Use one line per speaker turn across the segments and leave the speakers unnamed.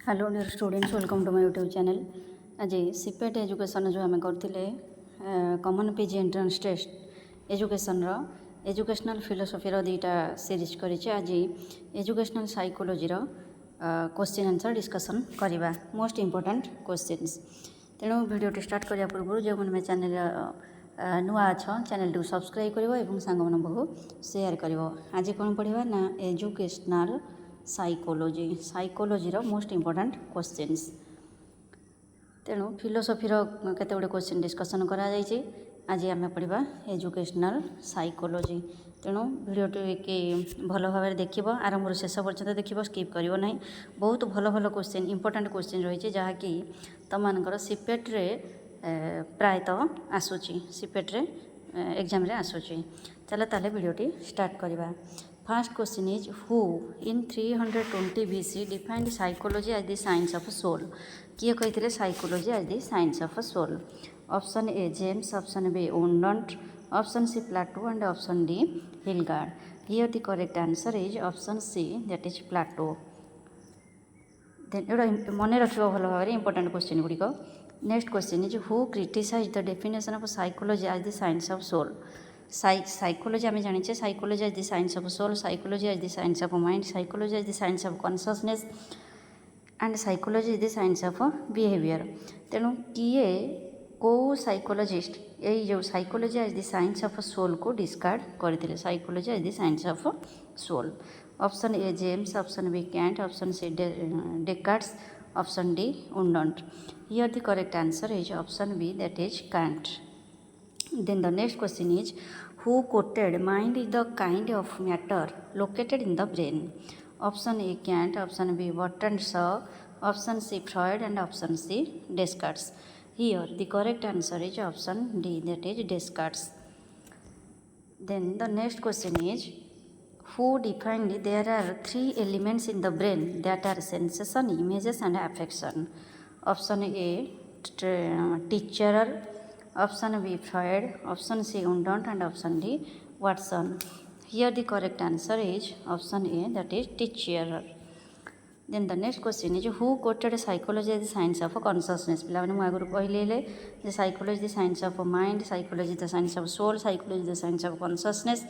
Hello dear students, welcome to my YouTube channel. आज CPET education जो आम करते common PG entrance test education educational philosophy दुईटा series कर आज educational psychology question answer discussion करवा मोस्ट इम्पोर्टेंट क्वेश्चंस। तेणु वीडियो स्टार्ट करने पूर्व जो मैंने चैनल नुआ अच्छा चैनल टू सब्सक्राइब कर सांग मानू सेयार कर। आज कौन पढ़ा ना educational psychology most important questions. तेणु फिलोसफी केते गुडे क्वेश्चन डिस्कसन करा जायछि। आज आम पढ़ा एजुकेशनल साइकोलॉजी। तेणु वीडियो के भल भाव देखिए, आरंभ शेष पर्यंत देखिए, स्किप करियो नहीं। बहुत भल भल क्वेश्चन इंपोर्टेंट क्वेश्चन रही है जहाँकि तुम मानकर सीपेट रे प्रायतः आसूची, सीपेट रे एग्जाम रे आसूची। चलो ताले वीडियोटी स्टार्ट करवा। First question is who in 320 BC defined psychology as the science of soul. किए कही psychology as the science of soul? Option A James, option B Wundt, option C Plato and option D Hilgard. Here the correct answer is option C, that is Plato. Then मन रखियो भल भाव important question गुड़िक। Next question is who criticise the definition of psychology as the science of soul. Psychology आम जाने psychology as the science of soul, psychology as the science of mind, psychology as the science of consciousness and psychology is the science of behaviour. तेणु किए को psychologist यही जो psychology as the science of soul को discard करते? Psychology as the science of soul. Option A James, option B Kant, option C Descartes, option D Wundt. Here the correct answer is option B, that is Kant. Then the next question is who quoted mind is the kind of matter located in the brain? Option A Kant, option B Bertrand Shaw, option C Freud and option C Descartes. Here the correct answer is option D, that is Descartes. Then the next question is who defined there are three elements in the brain that are sensation, images and affection? Option A teacher, option B Freud, option C Undant and option D Watson. Here the correct answer is option A, that is teacher. Then the next question is who quoted psychology as the science of consciousness? पिला माने आगुर कहले जे psychology the science of mind, psychology the science of soul, psychology the science of consciousness.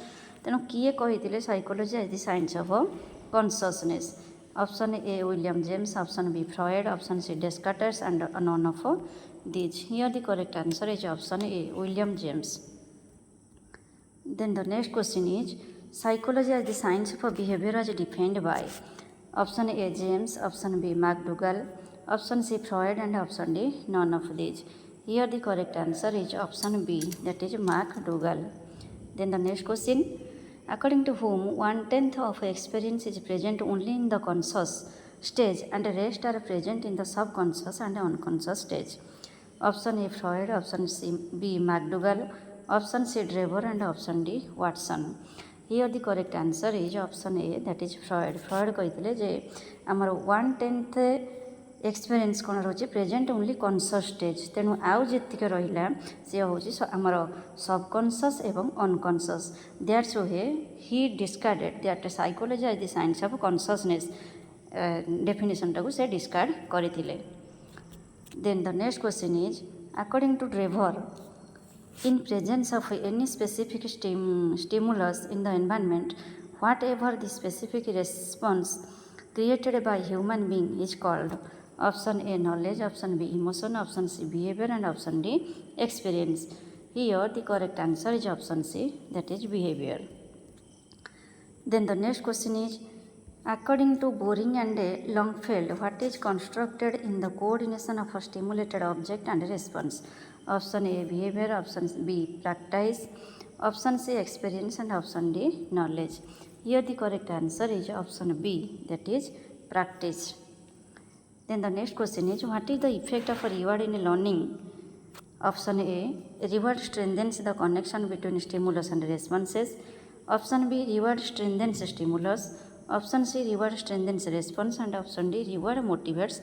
तेणु किए कही psychology as the science of consciousness? Option A William James, option B Freud, option C Descartes and none of these. Here the correct answer is option A, William James. Then the next question is psychology as the science of behavior as defined by? Option A James, option B McDougall, option C Freud and option D none of these. Here the correct answer is option B, that is McDougall. Then the next question, according to whom 1/10 of experience is present only in the conscious stage and rest are present in the subconscious and unconscious stage? Option A Freud, option C B McDougall, option C Drever and option D Watson. Here the correct answer is option A, that is Freud. Freud कहते जे आमर 1/10 experience कौन रोचे present only conscious stage. तेणु आउ जीक रहा सी हूँ आमर सबकॉन्शियस एवं unconscious. That's way he discarded that psychology as the science of consciousness definition टाको से डिस्कार्ड करते। Then the next question is according to Drever, in presence of any specific stimulus in the environment, whatever the specific response created by human being is called? Option A knowledge, option B emotion, option C behavior and option D experience. Here the correct answer is option C, that is behavior. Then the next question is according to Boring and Longfeld, what is constructed in the coordination of a stimulated object and response? Option A behavior, option B practice, option C experience and option D knowledge. Here the correct answer is option B, that is practice. Then the next question is what is the effect of a reward in learning? Option A reward strengthens the connection between stimulus and responses. Option B reward strengthens stimulus, option C reward strengthens response and option D reward motivates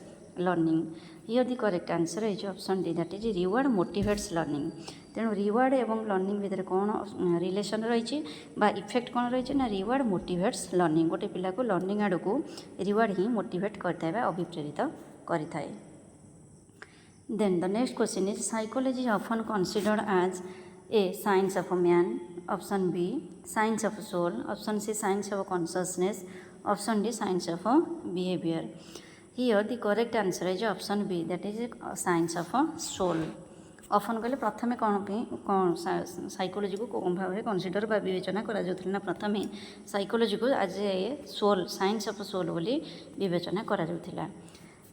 learning. Here the correct answer is option D, that is reward motivates learning. तेणु reward एवं learning भितर कौन relation रही effect कौन रही ना reward motivates learning. गोटे पिला को लर्निंग आड़ को रिवार्ड ही मोटिवेट करता है अभिप्रेरित करता है. Then the next question is psychology is often considered as A, science of a man, option B, science of soul, option C, science of consciousness, option D, science of behavior. Here the correct answer is option B, that is science of soul. Often कहले प्रथमे कौन psychology को कौन भाव में consider बा विवेचना करा जाउथिला ना प्रथमे साइकोलोजी को as a soul science of soul बोली विवेचना करा जाउथिला.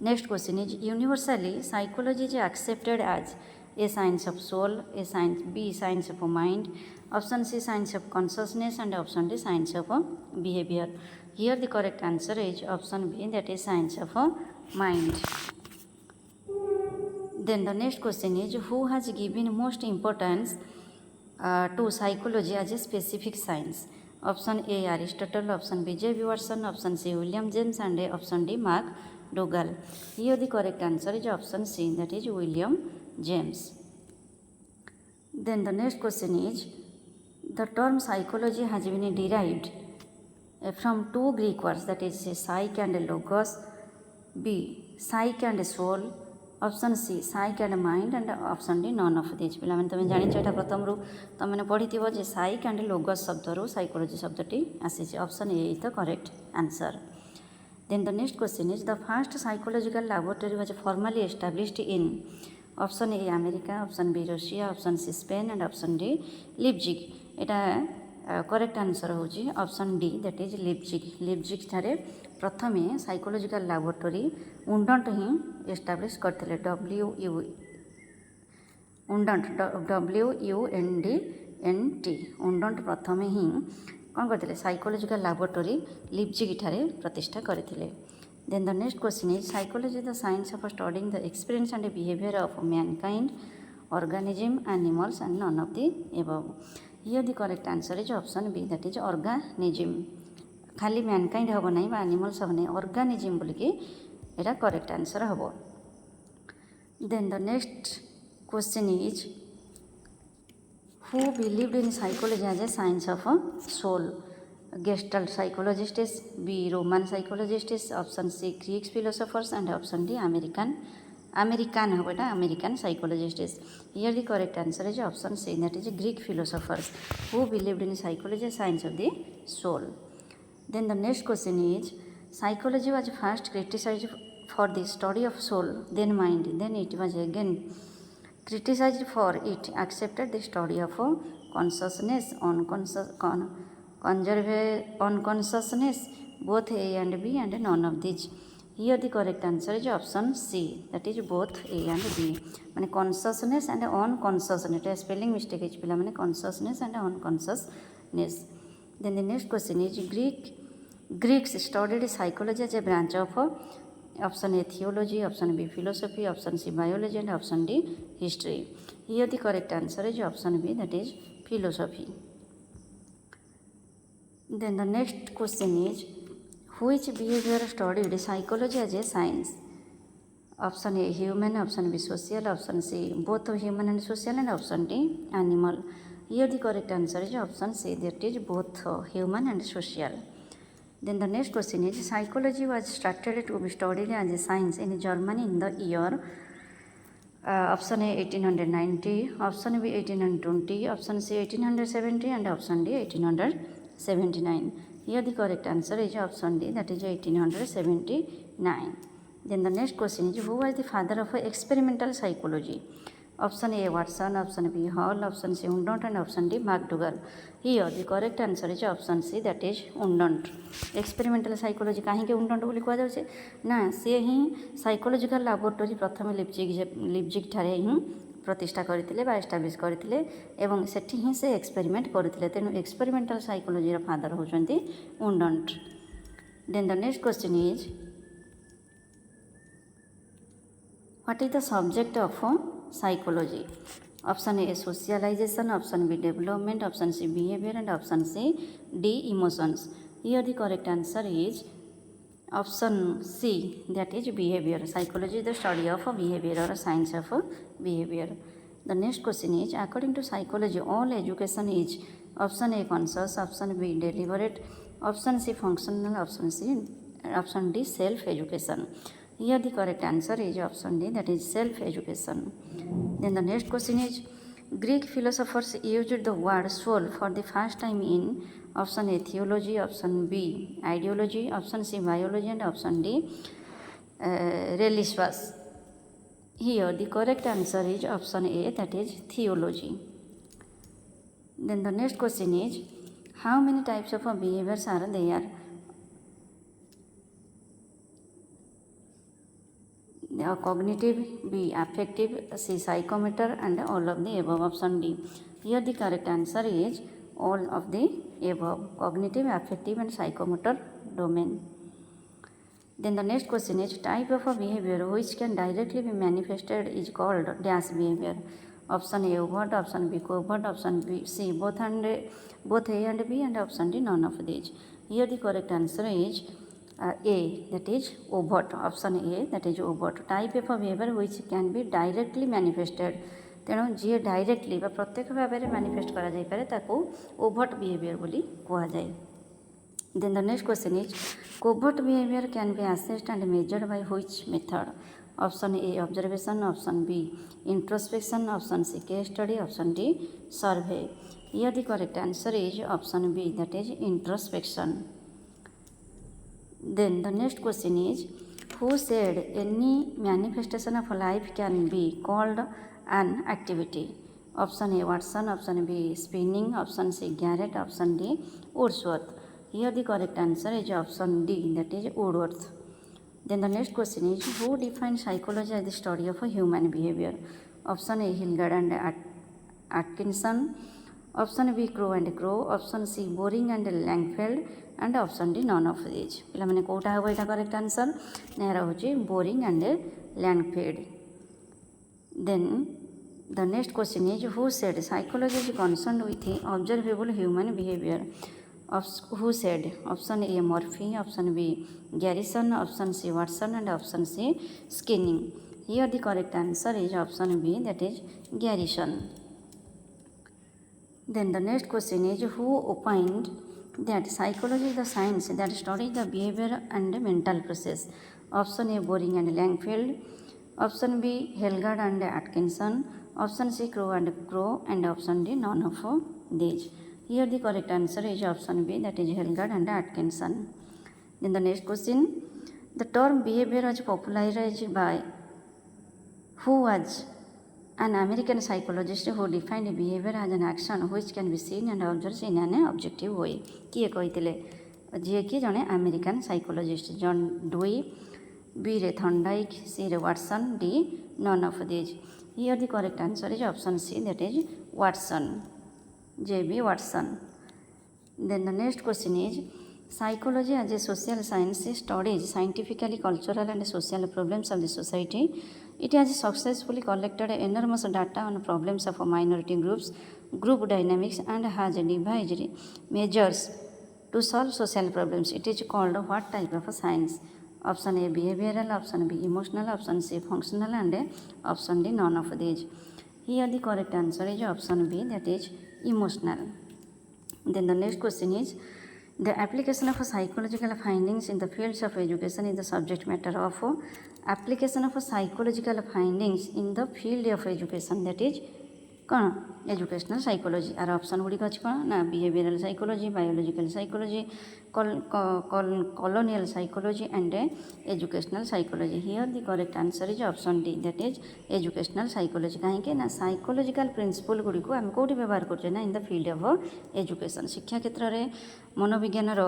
Next question is universally psychology is accepted as a science of soul, A science B science of mind, option C science of consciousness and option D science of behaviour. Here the correct answer is option B, that is science of mind. Then the next question is who has given most importance to psychology as a specific science? Option A, Aristotle, option B, J. Watson, option C, William James, and option D, Mark Dougal. Here the correct answer is option C, that is William James. Then the next question is the term psychology has been derived from two Greek words, that is psyche and logos, B, psyche and soul, option C psyche and mind and option D none of this. पे तुम जान ये प्रथम रू तुमने पढ़ी जे साइक and लोगस शब्द रू साइकोलोजी शब्दटी आसी. Option A is the correct answer. Then the next question is the first psychological laboratory was formally established in. Option A America, option B Russia, option C Spain and option D Leipzig. एटा correct answer होची option D, that is Leipzig. Leipzig ठारे प्रथमे psychological laboratory Wundt ही establish करते WUNDNT Wundt प्रथमे ही कौन करते साइकोलॉजिकल लैबोरेटरी लिपजिग ठारे प्रतिष्ठा करते. Then the next question is psychology the science of studying the experience and behaviour of mankind, organism, animals and none of the above. Here the correct answer is option B, that is organism. खाली mankind हम ना animals हम ना organism बोलिकी एटा correct answer हम. Then the next question is who believed in psychology as a science of soul. Gestalt psychologist is, B Roman psychologist is, option C Greek philosophers and option D American हम बेटा American psychologist is. Here the correct answer is option C, that is Greek philosophers who believed in psychology science of the soul. Then the next question is psychology was first criticized for the study of soul, then mind, then it was again criticized for it accepted the study of consciousness, unconsciousness, both A and B and none of these. Here the correct answer is option C, that is both A and B. माने consciousness and unconsciousness, spelling mistake है पिला माने consciousness and unconsciousness. Then the next question is Greeks studied psychology as a branch of option A theology, option B philosophy, option C biology and option D history. Here the correct answer is option B, that is philosophy. Then the next question is which behavior studied psychology as a science. Option A human, option B social, option C both human and social and option D animal. Here the correct answer is option C, that is both human and social. Then the next question is psychology was started to be studied as a science in Germany in the year option A 1890, option B 1820, option C 1870 and option D 1879. Here the correct answer is option D, that is 1879. Then the next question is who was the father of experimental psychology. Option A Watson, option B Hall, option C Undant and option D McDougall. Here the correct answer is option C, that is Undant. Experimental psychology कहीं उंडंट बोली कहुचे ना सी ही psychological laboratory प्रथम Leipzig ठारे ही प्रतिष्ठा करते establish करते एवं सेठी ही से एक्सपेरिमेंट करते. तेणु एक्सपेरिमेंटल साइकोलॉजी फादर होचंती Wundt. Then the next question is what is the subject of psychology. Option A socialization, option B development, option C behavior and option C D emotions. Here the correct answer is Option C, that is behavior. Psychology is the study of behavior or science of behavior. The next question is, according to psychology, all education is option A conscious, option B deliberate, option C functional, option D self-education. Here the correct answer is option D, that is self-education. Then the next question is, Greek philosophers used the word soul for the first time in option A theology, option B ideology, option C biology, and option D realism. Here the correct answer is option A, that is theology. Then the next question is, how many types of behaviors are there? Cognitive, B affective, C psychomotor, and all of the above, option D. Here the correct answer is all of the above, cognitive, affective, and psychomotor domain. Then the next question is, type of a behavior which can directly be manifested is called dash behavior. Option A overt, option B covert, option B C both A and B, and option D none of these. Here the correct answer is A, that is overt. Option A, that is overt. Type of a behavior which can be directly manifested. ତେଣୁ ଯିଏ directly ବା ପ୍ରତ୍ୟକ୍ଷ ଭାବରେ manifest କରାଯାଇପାରେ ତାକୁ ଓଭର୍ଟ behaviour ବୋଲି କୁହାଯାଏ. Then the next question is, covert behavior can be assessed and measured by which method? Option A observation, option B introspection, option C case study, option D survey. Here the correct answer is option B, that is introspection. Then the next question is, who said any manifestation of life can be called an activity? Option A Watson, option B spinning, option C Garrett, option D Wordsworth. Here the correct answer is option D, that is Wordsworth. Then the next question is, who defined psychology as the study of a human behavior? Option A Hilgard and Atkinson, option B Crow and Crow, option C Boring and Langfeld, and option D none of these. ପିଲାମାନେ କୋଉଟା ହେବ ଏଇଟା correct answer? ଏହାର ହେଉଛି Boring and Langfeld. Then the next question is, who said psychology is concerned with observable human behavior? Who said? Option A Murphy, option B Garrison, option C Watson, and option C Skinning. Here the correct answer is option B, that is Garrison. Then the next question is, who opined that psychology is the science that studies the behavior and mental process? Option A Boring and Langfeld, option B Hilgard and Atkinson, option C Crow and Crow, and option D none of these. Here the correct answer is option B, that is Hilgard and Atkinson. Then the next question, the term behavior was popularized by who? Was an American psychologist who defined behavior as an action which can be seen and observed in an objective way. किए कहिथिले? जे कि जने American psychologist John dewy, B रे Thorndike, C रे Watson, D none of these. Here the correct answer is option C, that is Watson, J.B. Watson. Then the next question is, psychology as a social science studies scientifically cultural and social problems of the society. It has successfully collected enormous data on problems of minority groups, group dynamics, and has devised measures to solve social problems. It is called what type of science? Option A behavioral, option B emotional, option C functional, and option D none of these. Here the correct answer is option B, that is emotional. Then the next question is, the application of psychological findings in the fields of education is the subject matter of application of psychological findings in the field of education, that is କ'ଣ educational psychology. ଆର option ଗୁଡ଼ିକ ଅଛି କ'ଣ ନା behavioural psychology, biological psychology, colonial psychology and educational psychology. Here the correct answer is option D, that is educational psychology. କାହିଁକି ନା psychological principle ଗୁଡ଼ିକୁ ଆମେ କେଉଁଠି ବ୍ୟବହାର କରୁଛେ ନା in the field of education. ଶିକ୍ଷା କ୍ଷେତ୍ରରେ ମନୋବିଜ୍ଞାନର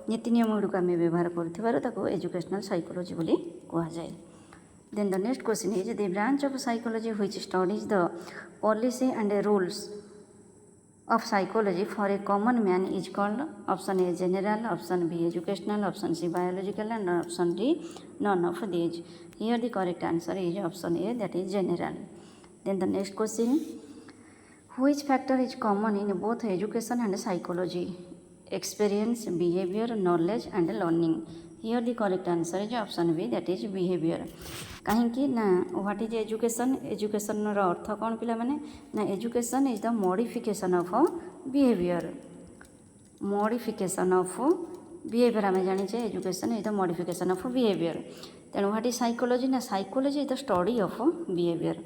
ନୀତି ନିୟମ ଗୁଡ଼ିକୁ ଆମେ ବ୍ୟବହାର କରୁଥିବାରୁ ତାକୁ ଏଜୁକେସନାଲ୍ ସାଇକୋଲୋଜି ବୋଲି କୁହାଯାଏ. Then the next question is, the branch of psychology which studies the policy and rules of psychology for a common man is called option A general, option B educational, option C biological, and option D none of these. Here the correct answer is option A, that is general. Then the next question, which factor is common in both education and psychology? Experience, behavior, knowledge, and learning. Here the correct answer is option B that is behaviour. कहीं ना what is education, education अर्थ कौन पिला माने ना education is the modification of behaviour, modification of behaviour आम जाने education is the modification of behaviour. तेणु व्हाट इज साइकोलॉजी ना psychology is the study of behaviour.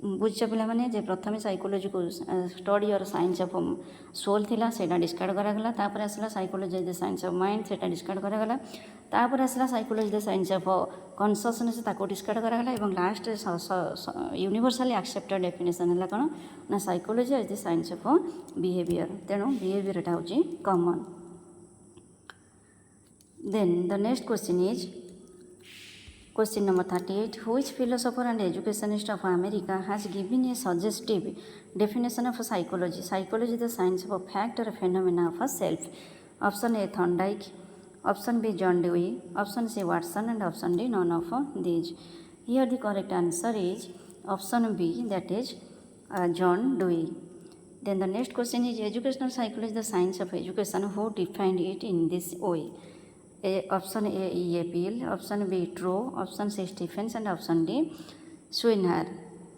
बुझ पिला माने जे प्रथम साइकोलॉजी को स्टडी और साइंस ऑफ सोल थिला सेटा डिस्कार्ड करागला, तापर आसला psychology the science of mind सेटा डिस्कार्ड करागला, तापर आसला psychology the science of consciousness ताको डिस्कार्ड करागला एवं लास्ट यूनिवर्सली एक्सेप्टेड डेफिनेशन है कौन ना psychology is the science of behaviour. तेणु बिहेवियरटा होची common. Then the next question is question number 38. Which philosopher and educationist of America has given a suggestive definition of psychology? Psychology is the science of a fact or a phenomena of a self. Option A Thorndike, option B John Dewey, option C Watson, and option D none of these. Here the correct answer is option B, that is John Dewey. Then the next question is educational psychology is the science of education. Who defined it in this way? Option A E. A. Peel, option B Trow, option C Stephens, and option D Swinner.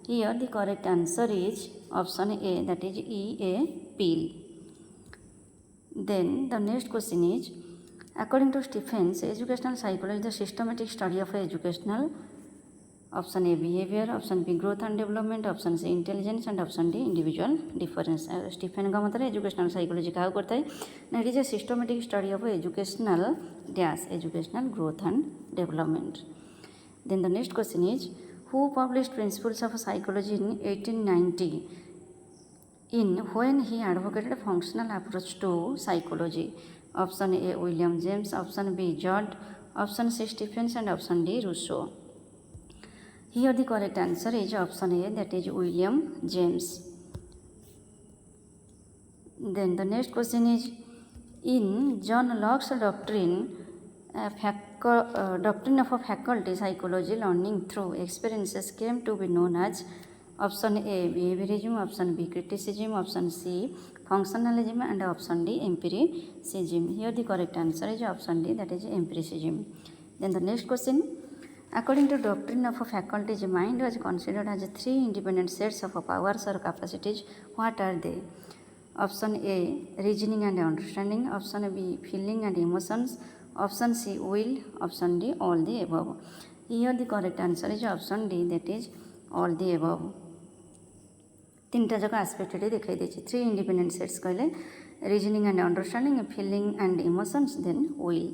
Here the correct answer is option A, that is E. A. Peel. Then the next question is according to Stephens, educational psychology is the systematic study of educational. Option A behavior, option B growth and development, option C intelligence, and option D individual difference. Stephen का मतलब educational psychology क्या करता है ना it is a systematic study of educational dash educational growth and development. Then the next question is who published principles of psychology in 1890 in when he advocated functional approach to psychology? Option A William James, option B Judd, option C Stephens, and option D Rousseau. Here the correct answer is option A, that is William James. Then the next question is in John Locke's doctrine doctrine of a faculty psychology learning through experiences came to be known as option A behaviorism, option B criticism, option C functionalism, and option D empiricism. Here the correct answer is option D, that is empiricism. Then the next question, according to doctrine of a faculty's mind was considered as three independent sets of powers or capacities. What are they? Option A reasoning and understanding, option B feeling and emotions, option C will, option D all the above. Here the correct answer is option D, that is all the above. तीनटा जगह aspect दिखाई देछि three independent sets कहले reasoning and understanding feeling and emotions then will.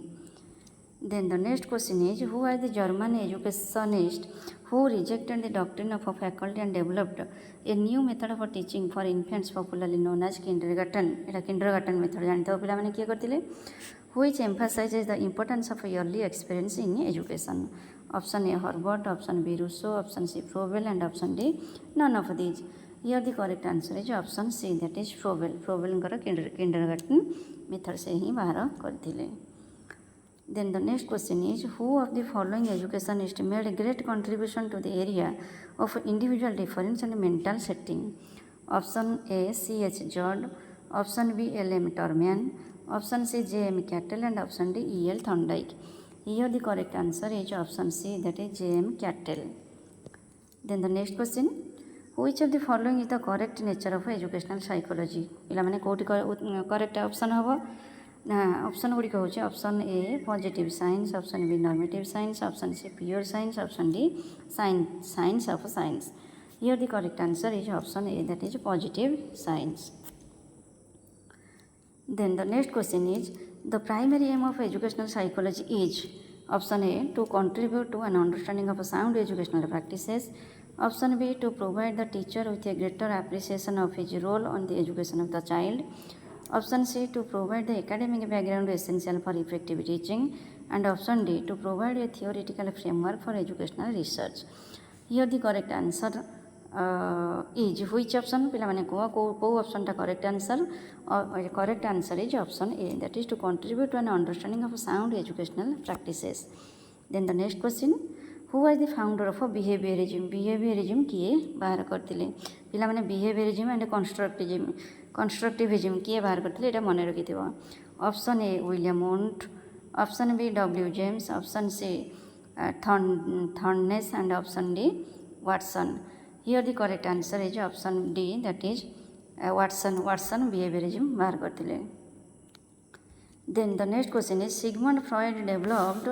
Then the next question is who are the German educationists who rejected the doctrine of a faculty and developed a new method of teaching for infants popularly known as kindergarten. Etah kindergarten method जानते हो पिला माने किए करथिले which emphasizes the importance of early experience in education. Option A Herbert, option B Rousseau, option C probable, and option D none of these. Here the correct answer is option C, that is probable. probable कर kindergarten method से ही बाहर करथिले. Then the next question is who of the following educationists made a great contribution to the area of individual difference and mental setting? Option A C.H. Judd, option B L.M. Terman, option C J.M. Cattell, and option D E.L. Thorndike. Here the correct answer is option C, that is J.M. Cattell. Then the next question, which of the following is the correct nature of educational psychology? पिला माने कोठी correct option हबो ना option गुड़ी हूँ option A positive science, option B normative science, option C pure science, option D science of science. Here the correct answer is option A, that is positive science. Then the next question is the primary aim of educational psychology is option A to contribute to an understanding of sound educational practices, option B to provide the teacher with a greater appreciation of his role on the education of the child, option C to provide the academic background essential for effective teaching, and option D to provide a theoretical framework for educational research. Here the correct answer is which option? पिला माने को option टा correct answer? Correct answer is option A, that is to contribute to an understanding of sound educational practices. Then the next question, who was the founder of behaviorism? behaviorism किए बाहर करथिले पिला माने behaviorism and constructivism किए बाहर करथिले एटा मन रखिथिबो. Option A William Wundt, Option B, W. James. Option C, Thornes, and option D, Watson. Here the correct answer is option D, that is Watson. Watson behaviorism बाहर करथिले. Then the next question is Sigmund Freud developed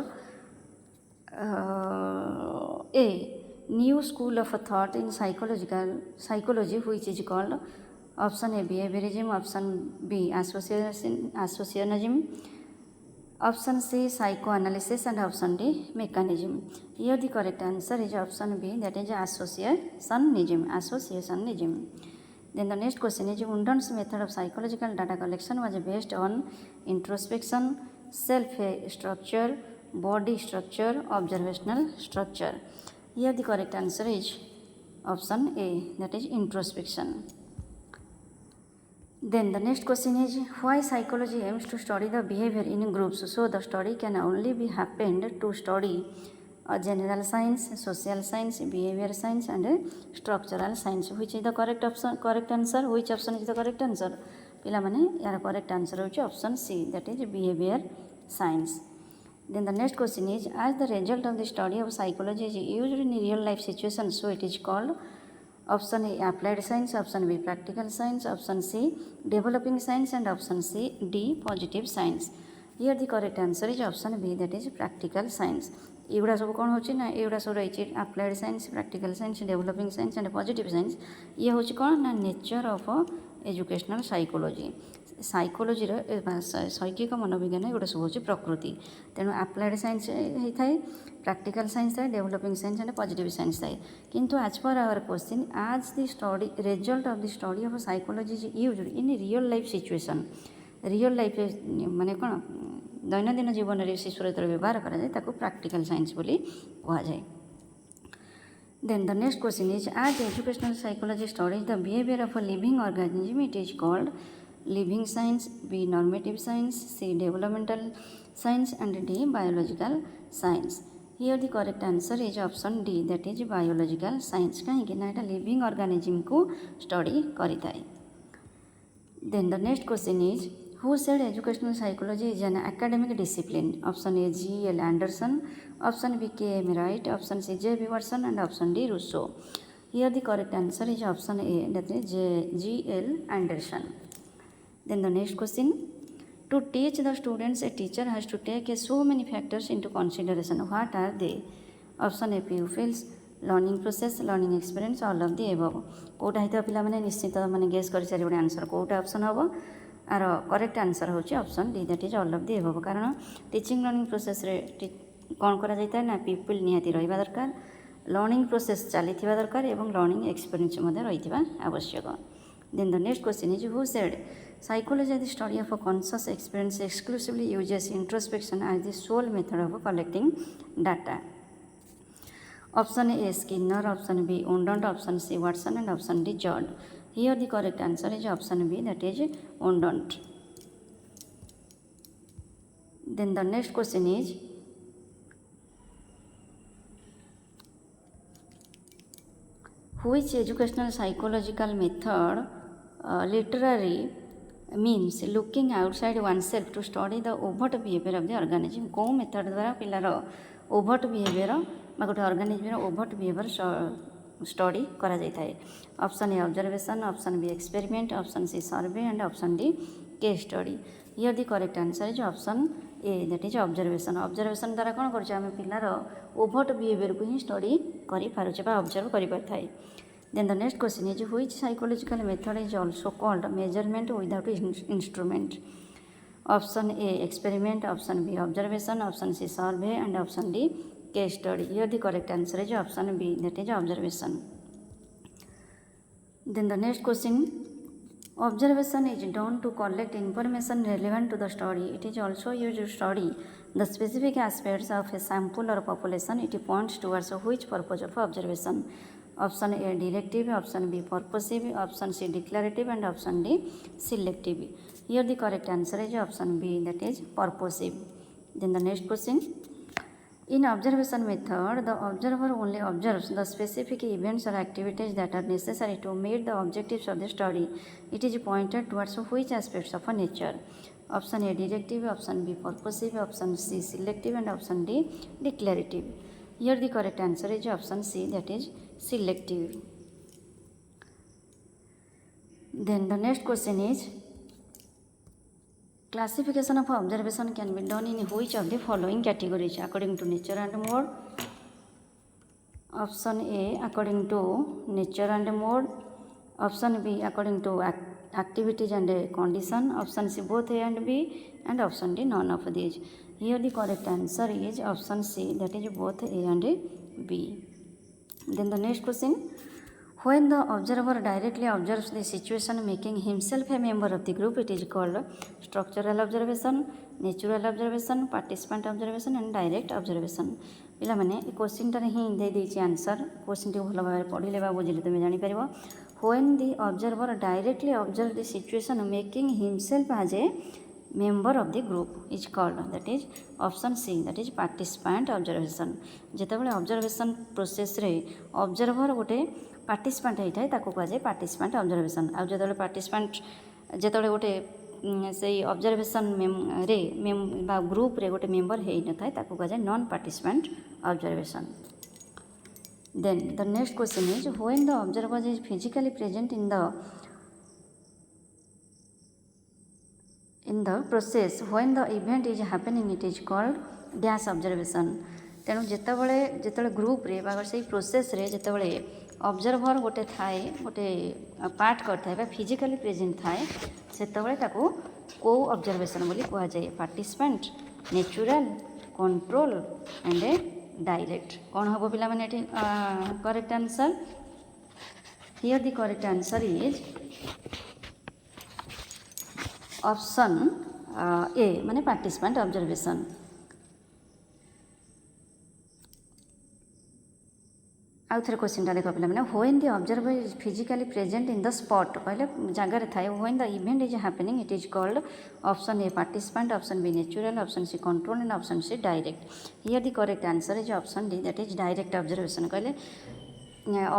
a new school of thought in psychology which is called option A, behaviorism, option B, associationism, option C, psychoanalysis, and option D, mechanism. Here the correct answer is option B, that is associationism. Then the next question is Undon's method of psychological data collection was based on introspection, self-structure, body structure, observational structure. Here the correct answer is option A, that is introspection. Then the next question is why psychology aims to study the behavior in groups. So the study can only be happened to study general science, social science, behavior science, and structural science. Which is the correct answer? Which option is the correct answer? Pilamane, yara correct answer is option C, that is behavior science. Then the next question is as the result of the study of psychology is used in real life situations, so it is called option A, applied science, option B, practical science, option C, developing science, and option C, D, positive science. Here the correct answer is option B, that is practical science. एगुड़ा सब कौन होची ना एगुड़ा सब रही applied science, practical science, developing science and positive science. ये होची कौन ना nature of educational psychology. Psychology शैक्षिक मनोविज्ञान एगुड़ा सब होची प्रकृति. तेणु अप्लाइड साइंस होता है, प्रैक्टिकल साइंस थाए, developing science and positive science थाए. किंतु आज पर आवर क्वेश्चन आज the study result of the study of psychology is used in real life situation. Real life माने कौन दैनंदिन जीवन में शिशुर जो व्यवहार कराए प्रैक्टिकल साइंस बोली कहुए. Then the next question is as educational psychology studies the behaviour of a living organism. It is called living science, B normative science, C developmental science, and D biological science. Here the correct answer is option D, that is biological science. कहीं ना यहाँ living organism को study करें. देन the next question इज Who said educational psychology is an academic discipline? Option A, G.L. Anderson, option B, K.M. Wright, option C, J.B. Watson, and option D, Rousseau. Here the correct answer is option A, that is G.L. Anderson. Then the next question, to teach the students, a teacher has to take so many factors into consideration. What are they? Option A, pupils, learning process, learning experience, all of the above. कोटा हित पिला माने निश्चित माने guess कर सारी बड़े answer कोटा ऑप्शन हम आर करेक्ट आंसर होची option D, that is all of the above. कारण टीचिंग लर्निंग प्रोसेस रे कौन करा जाता ना पीपल निहाती रहिबा दरकार, लर्निंग प्रोसेस चली दरकार एवं लर्निंग एक्सपीरियंस मध्य रही आवश्यक. Then the next question is who said psychology the study of a conscious experience exclusively uses introspection as the sole method of collecting data. Option A Skinner, option B Wundt, option C Watson, and option D Jord. Here the correct answer is option B, that is Ondont. Then the next question is which educational psychological method literally means looking outside oneself to study the overt behavior of the organism. कौ method द्वारा पिलार overt behavior बा गोटे organism overt behavior study करा जाता है. Option A observation, option B experiment, option C survey, and option D case study. Here the correct answer is option A, that is observation. Observation द्वारा कौन कर पिलार overt behaviour को ही study करें ऑब्जर्व कर. Then the next question is which psychological method is also called measurement without instrument. Option A experiment, option B observation, option C survey, and option D case study. Here the correct answer is option B, that is observation. Then the next question, observation is done to collect information relevant to the study. It is also used to study the specific aspects of a sample or population. It points towards which purpose of observation. Option A directive, option B purposive, option C declarative, and option D selective. Here the correct answer is option B, that is purposive. Then the next question, in observation method, the observer only observes the specific events or activities that are necessary to meet the objectives of the study. It is pointed towards which aspects of a nature. Option A directive, option B purposive, option C selective, and option D declarative. Here the correct answer is option C, that is selective. Then the next question is, classification of observation can be done in which of the following categories according to nature and mode? Option A according to nature and mode, option B according to activities and condition, option C both A and B, and option D none of these. Here the correct answer is option C, that is both A and B. Then the next question, when the observer directly observes the situation making himself a member of the group, it is called structural observation, natural observation, participant observation, and direct observation. ପିଲାମାନେ ଏ କ୍ୱେଶ୍ଚିନ୍ଟାରେ ହିଁ ଦେଇଦେଇଛି answer. କ୍ୱେଶ୍ଚିନ୍ଟିକୁ ଭଲ ଭାବରେ ପଢ଼ିଲେ ବା ବୁଝିଲେ ତୁମେ ଜାଣିପାରିବ। when the observer directly observes the situation making himself as a member of the group is called, that is option C, that is participant observation. ଯେତେବେଳେ ଅବଜରଭେସନ୍ ପ୍ରୋସେସ୍ରେ ଅବଜର୍ଭର ଗୋଟେ ପାର୍ଟିସିପାଣ୍ଟ ହେଇଥାଏ ତାକୁ କୁହାଯାଏ ପାର୍ଟିସିପାଣ୍ଟ ଅବଜରଭେସନ୍। ଆଉ ଯେତେବେଳେ ଗୋଟେ ସେଇ ଅବଜରଭେସନ୍ ରେ ବା ଗ୍ରୁପ୍ରେ ଗୋଟେ ମେମ୍ବର ହେଇନଥାଏ ତାକୁ କୁହାଯାଏ non participant observation. Then the next question is, when the observer is physically present in the process when the event is happening, it is called dash observation. ତେଣୁ ଯେତେବେଳେ ଗ୍ରୁପ୍ରେ ବା ସେଇ ପ୍ରୋସେସ୍ରେ ଯେତେବେଳେ ଅବଜର୍ଭର ଗୋଟେ ଥାଏ, ଗୋଟେ ପାର୍ଟ କରିଥାଏ ବା ଫିଜିକାଲି ପ୍ରେଜେଣ୍ଟ ଥାଏ, ସେତେବେଳେ ତାକୁ କେଉଁ ଅବଜରଭେସନ୍ ବୋଲି କୁହାଯାଏ? Participant, natural, control and direct. कौन हम पिला माने correct answer? Here the correct answer is option A माने पार्टिसिपेंट ऑब्जर्वेशन। आउ थे क्वेश्चन देख पे when the observer is physically present in the spot कहले जगार थाए when the event is happening it is called option A participant, option B natural, option C control and option C direct. Here the correct answer is option D, that is direct observation. कहले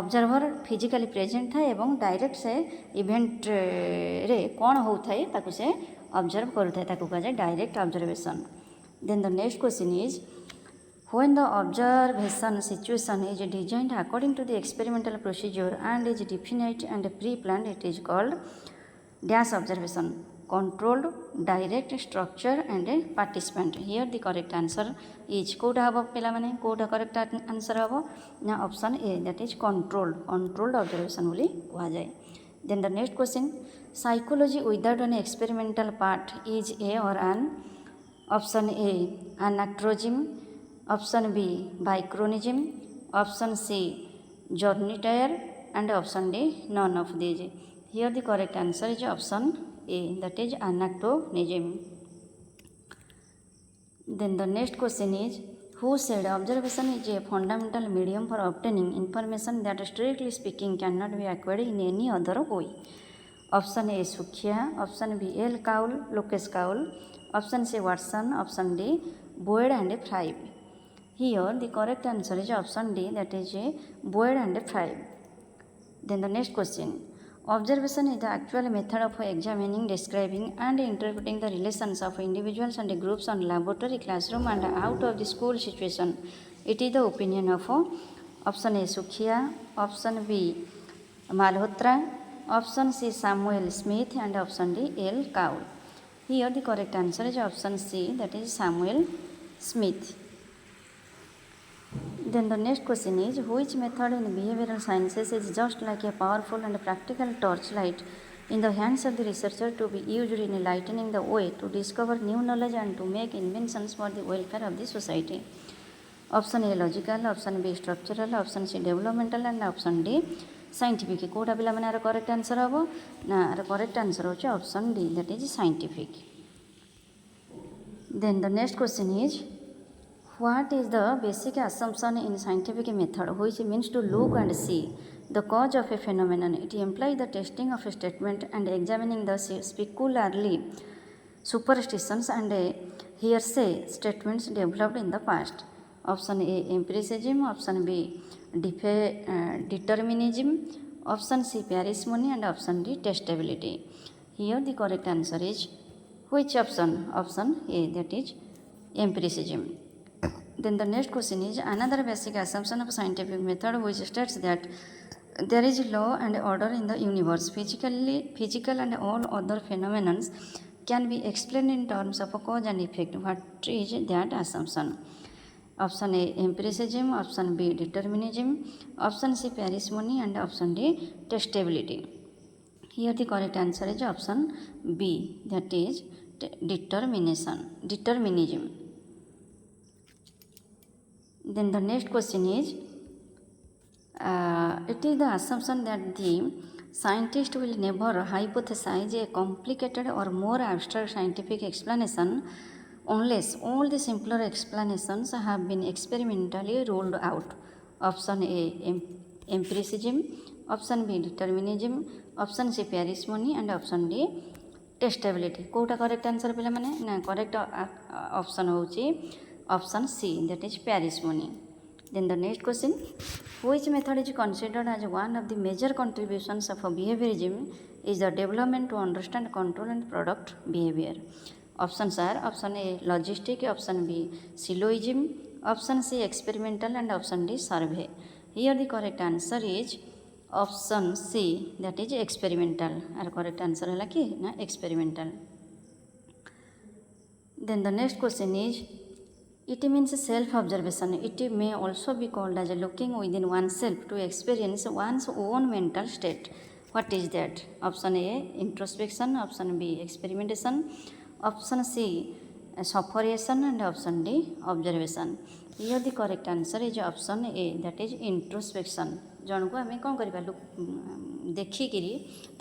observer physically present थाए एवं direct से event रे कौन होता है ताकू से ऑब्जर्व करूँ ताकू कहुए direct observation. Then the next question is, when the observation situation is designed according to the experimental procedure and is definite and pre-planned, it is called dash observation, controlled, direct, structure and participant. Here the correct answer is कोटा हम पिला माने कोटा correct answer हम ना option A, that is controlled observation बोली कहा जाए। Then the next question, psychology without an experimental part is a or an? Option A naturalism, option B bichronism, option C journeytire and option D none of these. Here the correct answer is option A, that is anachronism. Then the next question is, who said observation is a fundamental medium for obtaining information that strictly speaking cannot be acquired in any other way? Option A Sukhia, option B L Cowell, Lucas Cowell, option C Watson, option D Boyd and Fry. Here the correct answer is option D, that is a Boyd and Fry. Then the next question, observation is the actual method of examining, describing and interpreting the relations of individuals and groups on laboratory, classroom and out of the school situation. It is the opinion of option A Sukhia, option B Malhotra, option C Samuel Smith and option D L Cowell. Here the correct answer is option C, that is Samuel Smith. Then the next question is, which method in behavioral sciences is just like a powerful and practical torchlight in the hands of the researcher to be used in enlightening the way to discover new knowledge and to make inventions for the welfare of the society? Option A logical, option B structural, option C developmental and option D scientific. Kota पिला माने correct answer हम ना correct answer होचे option D, that is scientific. Then the next question is, what is the basic assumption in scientific method which means to look and see the cause of a phenomenon? It implies the testing of a statement and examining the specularly superstitions and hearsay statements developed in the past. Option A empiricism, option B determinism, option C parsimony and option D testability. Here the correct answer is Which option? Option A, that is empiricism. Then the next question is another basic assumption of scientific method which states that there is law and order in the universe. Physical and all other phenomena can be explained in terms of cause and effect. What is that assumption? Option A, empiricism. Option B, determinism. Option C, parsimony. And option D, testability. Here the correct answer is option B, that is determinism. Then the next question is, it is the assumption that the scientist will never hypothesize a complicated or more abstract scientific explanation unless all the simpler explanations have been experimentally ruled out. Option A, empiricism. Option B, determinism. Option C, parsimony. And option D, testability. कोटा correct answer पे ना correct option होची option C, that is parsimony. Then the next question, which method is considered as one of the major contributions of behaviorism is the development to understand, control and product behavior. Options are option A, logistic. Option B, syllogism. Option C, experimental. And option D, survey. Here the correct answer is option C, that is experimental. Our correct answer है कि ना experimental. Then the next question is, it means self-observation. It may also be called as looking within oneself to experience one's own mental state. What is that? Option A, introspection. Option B, experimentation. Option C, sophoration. And option D, observation. Here the correct answer is option A, that is introspection. जन को आम कौन कर देखिकी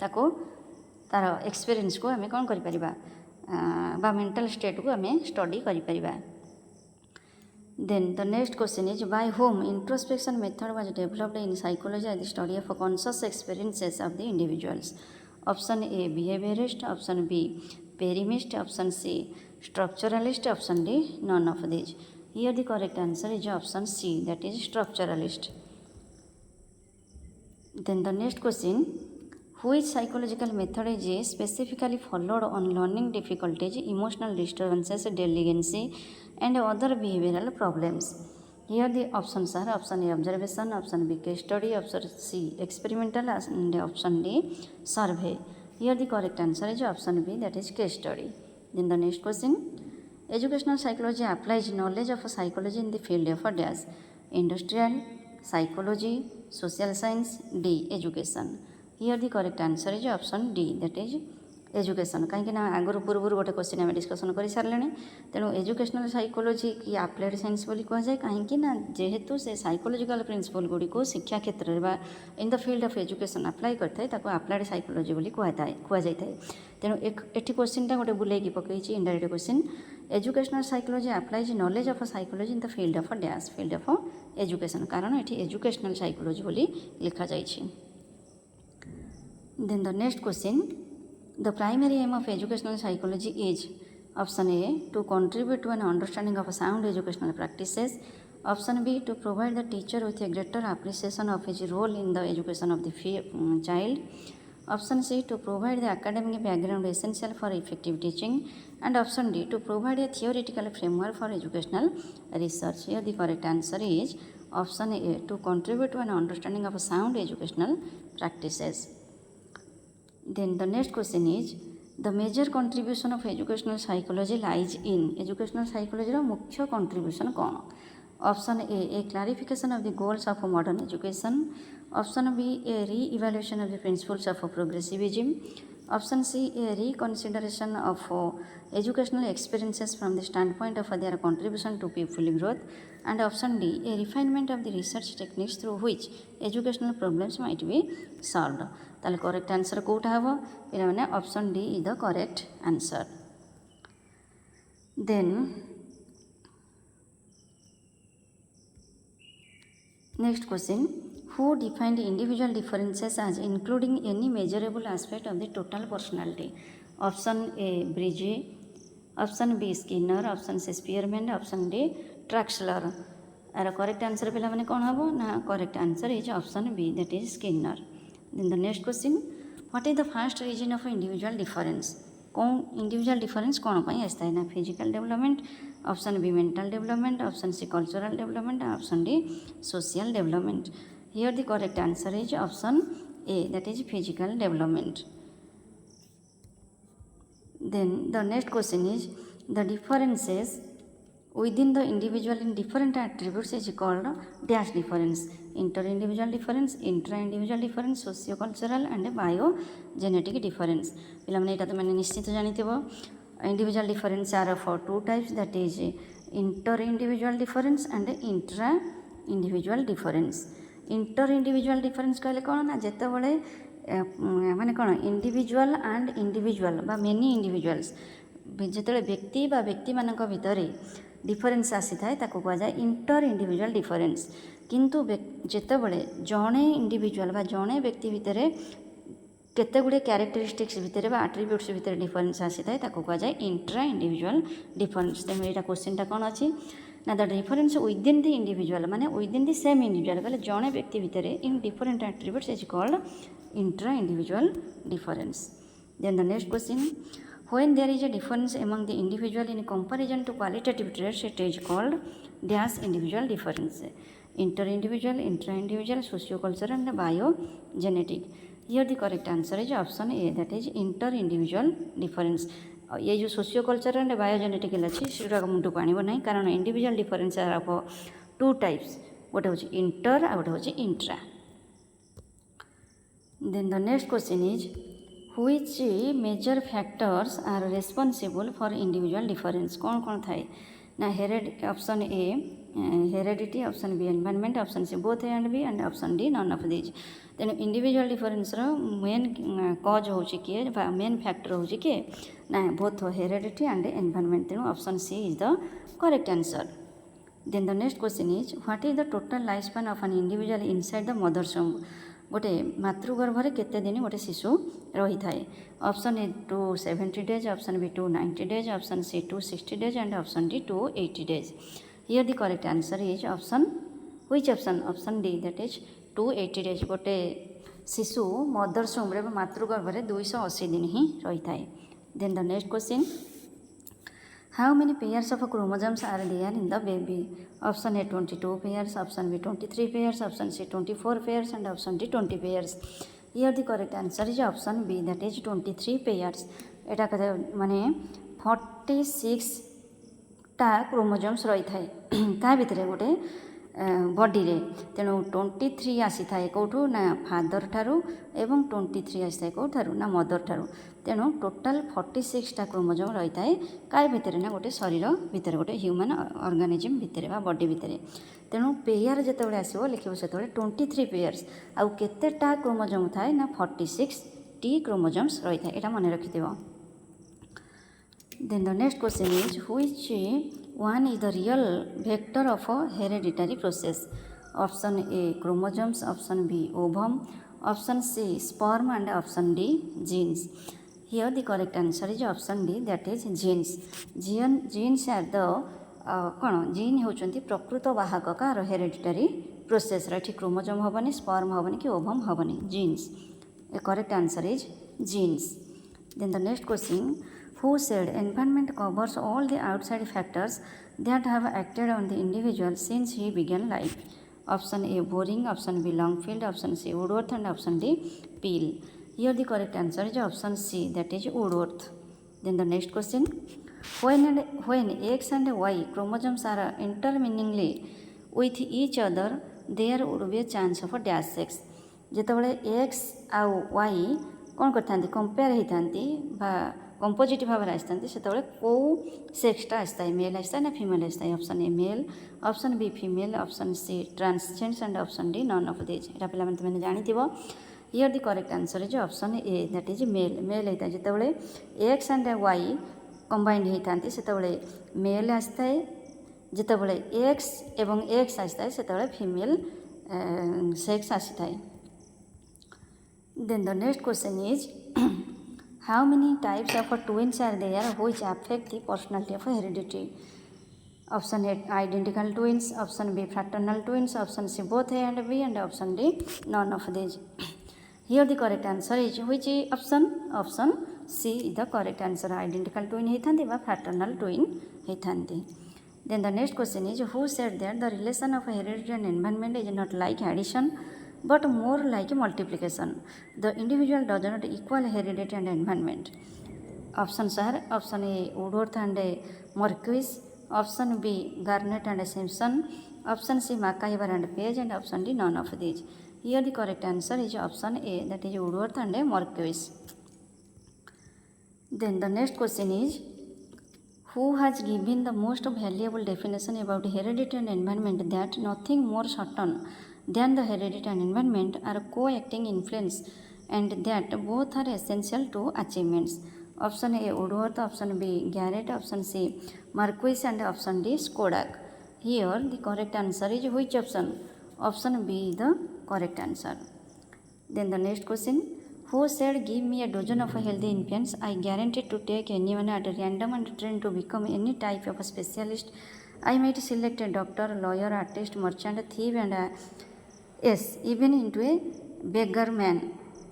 तार experience को आम कौन कर मेंटल स्टेट को आम स्टडी कर. Then the next question is, by whom introspection method was developed in psychology as the study of conscious experiences of the individuals. Option A, behaviorist. Option B, perimist. Option C, structuralist. Option D, none of these. Here the correct answer is option C, that is structuralist. Then the next question, which psychological method is specifically followed on learning difficulties, emotional disturbances, delicacy and other behavioral problems? Here the options are option A, observation. Option B, case study. Option C, experimental. And option D, survey. Here the correct answer is option B, that is case study. Then the next question, educational psychology applies knowledge of psychology in the field of dash, industrial, psychology, social science, D, education. Here the correct answer is option D, that is education कहीं आगुरी पूर्व गोटे question आम discussion कर सारे तेणु educational psychology की आप्लाइड science कहुए कहीं जेहेतु से साइकोलॉजिकल प्रिंसिपल गुड़ी को शिक्षा क्षेत्र में इन the field of education apply करता है आप्लाइड साइकोलॉजी बोली कहुए तेणु एटी क्वेश्चनटा गोटे बुलेकी पकई indirect question educational psychology applies knowledge of psychology in the field of dash field of education कारण ये एजुकेशनल साइकोलॉजी बोली लिखा जाइए. Then the next question, the primary aim of educational psychology is option A, to contribute to an understanding of sound educational practices. Option B, to provide the teacher with a greater appreciation of his role in the education of the child. Option C, to provide the academic background essential for effective teaching. And option D, to provide a theoretical framework for educational research. Here the correct answer is option A, to contribute to an understanding of sound educational practices. Then the next question is, the major contribution of educational psychology lies in educational psychology रो मुख्य contribution कौन? Option A, clarification of the goals of modern education. Option B, a re-evaluation of the principles of progressivism. Option C, a reconsideration of educational experiences from the standpoint of their contribution to pupil growth. And option D, a refinement of the research techniques through which educational problems might be solved. ताले correct answer कोटा हम पे option D is the correct answer. Then next question, who defined individual differences as including any measurable aspect of the total personality? Option A Bridges, option B Skinner, option C Spearman, option D Traxler. यार correct answer पे कौन हम ना correct answer is option B, that is Skinner. Then the next question, what is the first region of individual difference? कौन individual difference कौन पाई आसता है ना physical development, option B mental development, option C cultural development, option D social development. Here the correct answer is option A, that is physical development. Then the next question is the differences within the individual in different attributes is called dash difference. Inter-individual difference, intra-individual difference, socio-cultural and biogenetic difference. पिलाମାନେ ଏଇଟା ତ ମାନେ ନିଶ୍ଚିତ ଜାଣିଥିବ. Individual difference are for two types, that is inter-individual difference and intra-individual difference. Inter-individual difference कहले କ'ଣ ନା ଯେତେବେଳେ ମାନେ କ'ଣ ଇଣ୍ଡିଭିଜୁଆଲ୍ ଆଣ୍ଡ ଇଣ୍ଡିଭିଜୁଆଲ୍ ବା ମେନି ଇଣ୍ଡିଭିଜୁଆଲ୍ସ ଯେତେବେଳେ ବ୍ୟକ୍ତି ବା ବ୍ୟକ୍ତିମାନଙ୍କ ଭିତରେ ଡିଫରେନ୍ସ ଆସିଥାଏ ତାକୁ କୁହାଯାଏ ଇଣ୍ଟର ଇଣ୍ଡିଭିଜୁଆଲ୍ ଡିଫରେନ୍ସ. କିନ୍ତୁ ଯେତେବେଳେ ଜଣେ ଇଣ୍ଡିଭିଜୁଆଲ୍ ବା ଜଣେ ବ୍ୟକ୍ତି ଭିତରେ କେତେ ଗୁଡ଼ିଏ କ୍ୟାରେକ୍ଟରିଷ୍ଟିକ୍ସ ଭିତରେ ବା ଆଟ୍ରିବ୍ୟୁଟ୍ସ ଭିତରେ ଡିଫରେନ୍ସ ଆସିଥାଏ ତାକୁ କୁହାଯାଏ ଇଣ୍ଟ୍ରା ଇଣ୍ଡିଭିଜୁଆଲ୍ ଡିଫରେନ୍ସ. ତେଣୁ ଏଇଟା କ୍ୱେଶ୍ଚିନ୍ଟା କ'ଣ ଅଛି ନା the difference within the individual ମାନେ ୱିଦିନ୍ ଦି ସେମ୍ ଇଣ୍ଡିଭିଜୁଆଲ୍ କହିଲେ ଜଣେ ବ୍ୟକ୍ତି ଭିତରେ in different attributes is called intra individual difference. Then the next question, when there is a difference among the individual in comparison to qualitative traits, it is called dash individual difference. Inter individual, intra individual, socio-cultural and biogenetic. Here the correct answer is option A, that is inter individual difference. ये जो socio culture and बायोजेनेटिकल अच्छी सेटा मुंडू पाणी ना कारण individual difference are of two types, गोटे हूँ inter आ गोटे हूँ intra. Then the next question is which major factors are responsible for individual difference. कौन थाए ना option A heredity, option B environment, option C both A and B and option D none of these. तेणु individual difference main cause हूँ किए main factor हूँ किए ना both heredity and environment. तेणु option C is the correct answer. Then the next question is what is the total lifespan of an individual inside the mother's womb. गोटे मातृगर्भरे केते दिन गोटे शिशु रही थाए. Option A 270 days, option B 290 days, option C 260 days and option D 280 days. Here the correct answer is option which option, option D, that is 280 days. गोटे शिशु mother's home रे मातृगर्भरे 280 दिन ही रही थाए. Then the next question, how many pairs of chromosomes are there in the baby. Option A 22 pairs, option B 23 pairs, option C 24 pairs and option D 20 pairs. Here the correct answer is option B, that is 23 pairs. एटा कथे माने 46 टा chromosomes रही थाए ता भितरे गोटे body रे. तेणु 23 आसी थाए कौठू ना फादर ठारू एवं 23 आसी थाए कौठारू ना मदर ठारू. तेणु टोटाल 46 टा क्रोमोसोम रही थाए काय भितर ना गोटे शरीर भितर गोटे ह्यूमन ऑर्गेनिज्म भितर बा बॉडी भितर. तेणु पेयर जितेबाला आसो लिखिब से 23 पेयर्स आउ केतेटा क्रोमोसोम थाए ना 46 टी क्रोमोसोम्स रही थाए. एटा मन रखिथिबो. Then the next question is which one is the real vector of a hereditary process. Option A chromosomes, option B ovum, option C sperm and option D genes. Here the correct answer is option D, that is genes. Genes are the कौन gene होचंती प्रकृत वाहककार hereditary process रे. Chromosome हेनी, sperm हेनी कि ovum हेनी, genes. The correct answer is genes. Then the next question, who said environment covers all the outside factors that have acted on the individual since he began life. Option A boring, option B Longfield, option C Woodworth and option D Peel. Here the correct answer is option C, that is Woodworth. Then the next question, when X and Y chromosomes are interminglingly with each other, there would be a chance of a dash sex. ଯେତେବେଳେ X ଆଉ Y କ'ଣ କରିଥାନ୍ତି compare ହେଇଥାନ୍ତି ବା composite भाव आसता से कौ सेक्सटा आसता है, मेल आसता है ना फीमेल आसता है. Option A male, option B female, option C transgenders and option D none of this. एटा पिला माने तुमने जानि थिबो. Here the correct answer is option A, that is male. Male होता है जितेबाला एक्स एंड वाई कंबाइंड होता से मेल आसता है, जितेबाला एक्स एवं एक्स आसता है से फीमेल सेक्स आसी है. Then the next question is how many types of twins are there which affect the personality of heredity. Option A identical twins, option B fraternal twins, option C both A and B and option D none of these. Here the correct answer is which option, option C is the correct answer identical twin होता बा fraternal twin होता then the next question is who said that the relation of heredity and environment is not like addition but more like multiplication. The individual does not equal heredity and environment. Options are option A Woodworth and Marquis, option B Garnett and Simpson, option C McIver and Page, and option D none of these. Here the correct answer is option A, that is Woodworth and Marquis. Then the next question is who has given the most valuable definition about heredity and environment, that nothing more certain than the heredity and environment are co-acting influence and that both are essential to achievements. Option A Woodworth, option B Garrett, option C Marquis, and option D Skodak. Here the correct answer is which option? Option B is the correct answer. Then the next question, who said give me a dozen of healthy infants, I guarantee to take anyone at random and train to become any type of a specialist. I might select a doctor, lawyer, artist, merchant, thief, and yes, even into a beggar man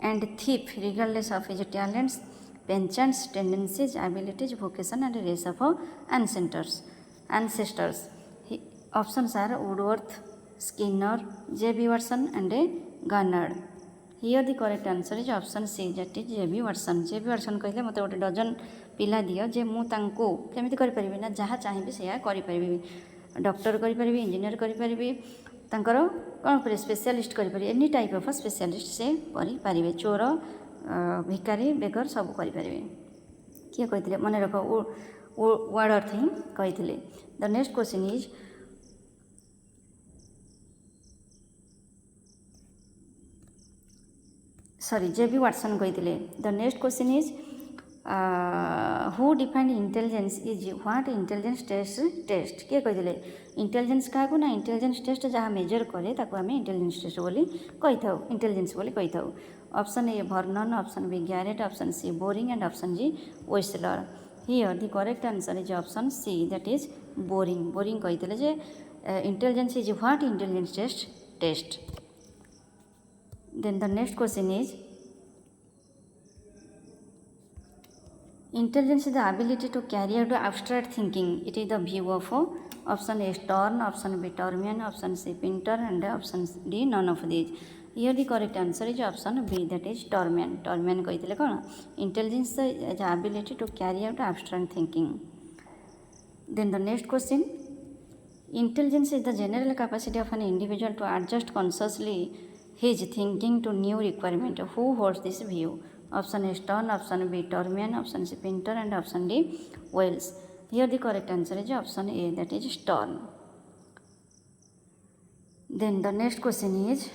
and thief, regardless of his talents, penchants, tendencies, abilities, vocation, and race of ancestors. Options are Woodworth, Skinner, J.B. Watson, and Garnard. Here the correct answer is option C, that is J.B. Watson. J.B. Watson कहले मते गोटे dozen पिला दियो जे मु तांको केमिति करि परिबि ना जहा चाहिबि सेया करि परिबि, डॉक्टर करि परिबि, इंजीनियर करि परिबि, तांकर कौन पर स्पेशलिस्ट करि एनी टाइप ऑफ स्पेशलिस्ट से करि परिबे, चोर, भिकारी, बेगर सब करि परिबे. किए कहिथिले मन रख वर्ड अर्थ ही कहिथिले. The next question is sorry J.B. Watson कहिथिले. The next question is who defined intelligence is what intelligence test किए कहिथिले. इंटेलिजेंस क्या ना इंटेलिजेंस टेस्ट जहाँ मेजर करे ताको आमे इंटेलिजेंस टेस्ट बोली कहि थाउ, इंटेलिजेंस बोली कहि थाउ. Option A Vernon, option B Garrett, option C Boring, and option G Wechsler. Here the correct answer is option C, that is Boring. Boring कहिथिले जे intelligence is what intelligence test. Then the next question is intelligence is the ability to carry out abstract thinking. It is the view of option A Stern, option B Tormian, option C Pinter, and option D none of these. Here the correct answer is option B, that is Tormian. Tormian कहिथिले कोन intelligence is the ability to carry out abstract thinking. Then the next question, intelligence is the general capacity of an individual to adjust consciously his thinking to new requirement. Who holds this view? Option A Stern, option B Tormian, option C Pinter, and option D Wells. Here the correct answer is option A, that is Stern. Then the next question is,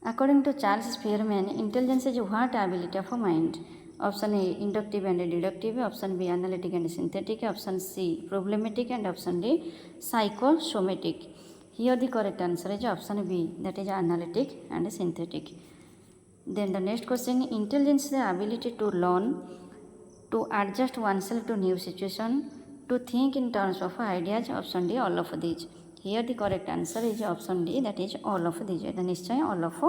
according to Charles Spearman, intelligence is what ability of a mind? Option A inductive and deductive, option B analytic and synthetic, option C problematic, and option D psychosomatic. Here the correct answer is option B, that is analytic and synthetic. Then the next question, intelligence is the ability to learn, to adjust oneself to new situation, to think in terms of ideas. Option D all of these. Here the correct answer is option D, that is all of these. The निश्चय all of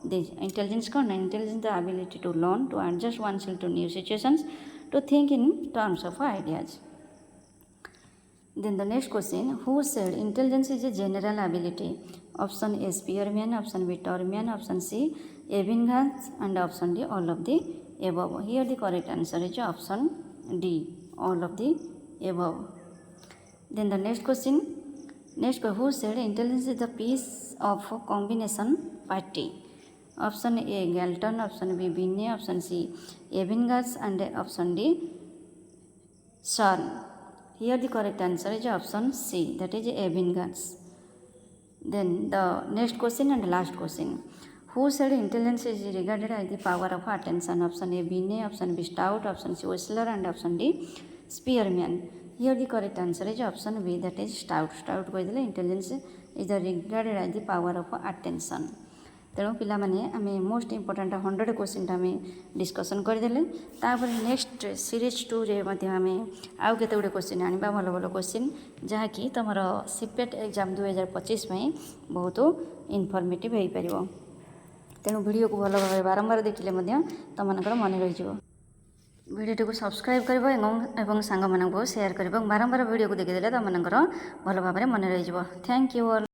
these. Intelligence कौन है? Intelligence the ability to learn, to adjust oneself to new situations, to think in terms of ideas. Then the next question, who said intelligence is a general ability? Option A Spearman, option B Tormian, option C Ebbinghaus, and option D all of the above. Here the correct answer is option D, all of the above. Then the next question, who said intelligence is the piece of combination party? Option A Galton, option B Binet, option C Ebbinghaus, and option D Schorn. Here the correct answer is option C, that is Ebbinghaus. Then the next question and last question, who said intelligence is regarded as the power of attention? Option A Binet, option B Stout, option C Whistler, and option D Spearman. Here the correct answer is option B, that is Stout. Stout कहले intelligence is the regarded as the power of attention. तेणु पिलामाने आमे most important 100 question आम discussion करदे. Next series 2 रे आम आउ केते गुडे क्वेश्चन आनिबा भल भल क्वेश्चन जहाँकि तुमर सीपेट एग्जाम 2025 बहुत इनफॉर्मेटिव हो पार. तेणु वीडियो को भल भाव बारंबार देखिले तुम मन रही. भिडियो को सब्सक्राइब कर सांग मानक शेयर कर बारंबार वीडियो को देखीदे तुम भल भाव में मन रही। Thank you all.